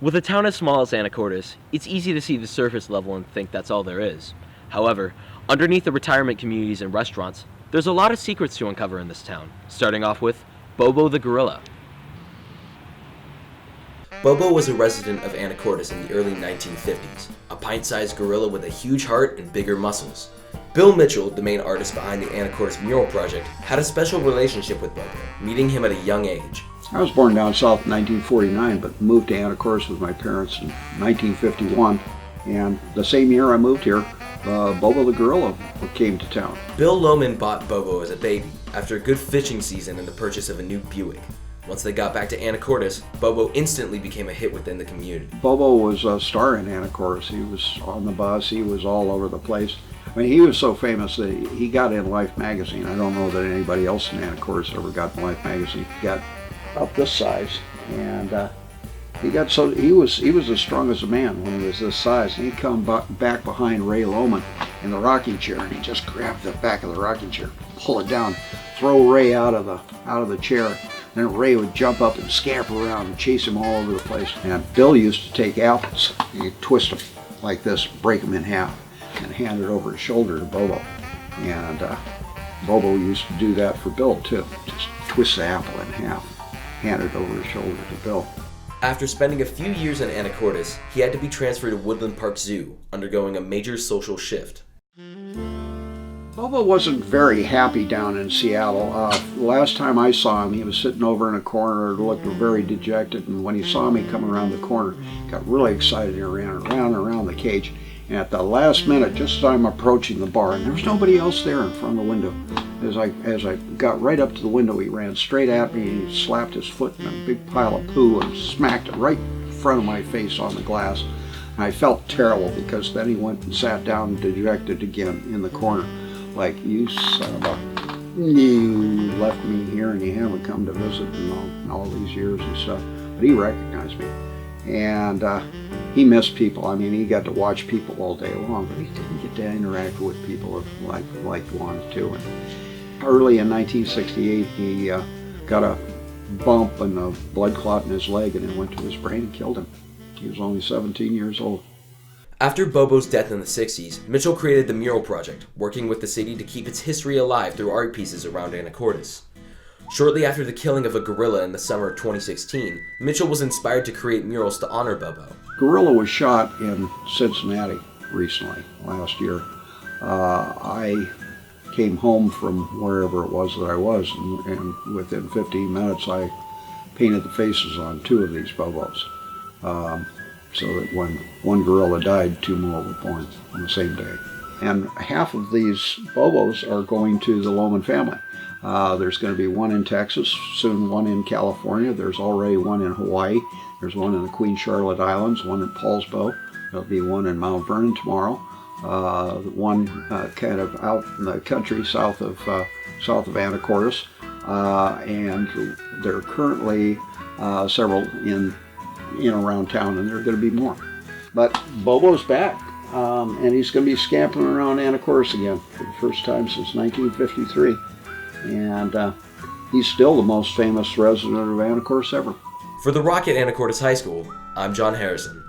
With a town as small as Anacortes, it's easy to see the surface level and think that's all there is. However, underneath the retirement communities and restaurants, there's a lot of secrets to uncover in this town, starting off with Bobo the gorilla. Bobo was a resident of Anacortes in the early 1950s, a pint-sized gorilla with a huge heart and bigger muscles. Bill Mitchell, the main artist behind the Anacortes Mural Project, had a special relationship with Bobo, meeting him at a young age. I was born down south in 1949, but moved to Anacortes with my parents in 1951. And the same year I moved here, Bobo the gorilla came to town. Bill Lohman bought Bobo as a baby after a good fishing season and the purchase of a new Buick. Once they got back to Anacortes, Bobo instantly became a hit within the community. Bobo was a star in Anacortes. He was on the bus, he was all over the place. I mean, he was so famous that he got in Life magazine. I don't know that anybody else in Anacortes ever got in Life magazine. He got up this size, and he was as strong as a man when he was this size. And he'd come back behind Ray Lohman in the rocking chair, and he'd just grab the back of the rocking chair, pull it down, throw Ray out of the chair. Then Ray would jump up and scamper around and chase him all over the place. And Bill used to take apples, he'd twist them like this, break them in half, and hand it over his shoulder to Bobo. And Bobo used to do that for Bill too. Just twist the apple in half, hand it over his shoulder to Bill. After spending a few years in Anacortes, he had to be transferred to Woodland Park Zoo, undergoing a major social shift. Bobo wasn't very happy down in Seattle. Last time I saw him, he was sitting over in a corner, looked very dejected, and when he saw me come around the corner, got really excited and ran around and around the cage. And at the last minute, just as I'm approaching the bar, and there was nobody else there in front of the window. As I got right up to the window, he ran straight at me, and he slapped his foot in a big pile of poo and smacked it right in front of my face on the glass. And I felt terrible, because then he went and sat down dejected again in the corner. Like, you son of a, you left me here and you haven't come to visit in all these years and stuff. But he recognized me. And he missed people. I mean, he got to watch people all day long, but he didn't get to interact with people like he wanted to. And early in 1968, he got a bump and a blood clot in his leg, and it went to his brain and killed him. He was only 17 years old. After Bobo's death in the 60s, Mitchell created the Mural Project, working with the city to keep its history alive through art pieces around Anacortes. Shortly after the killing of a gorilla in the summer of 2016, Mitchell was inspired to create murals to honor Bobo. Gorilla was shot in Cincinnati recently, last year. I came home from wherever it was that I was, and within 15 minutes I painted the faces on 2 of these Bobos. So that when one gorilla died, 2 more were born on the same day. And half of these Bobos are going to the Lohman family. There's going to be one in Texas, soon one in California. There's already one in Hawaii. There's one in the Queen Charlotte Islands, one in Paulsbo. There'll be one in Mount Vernon tomorrow. One kind of out in the country south of Anacortes. And there are currently several in around town, and there are going to be more. But Bobo's back, and he's going to be scampering around Anacortes again for the first time since 1953. And he's still the most famous resident of Anacortes ever. For the Rock at Anacortes High School, I'm John Harrison.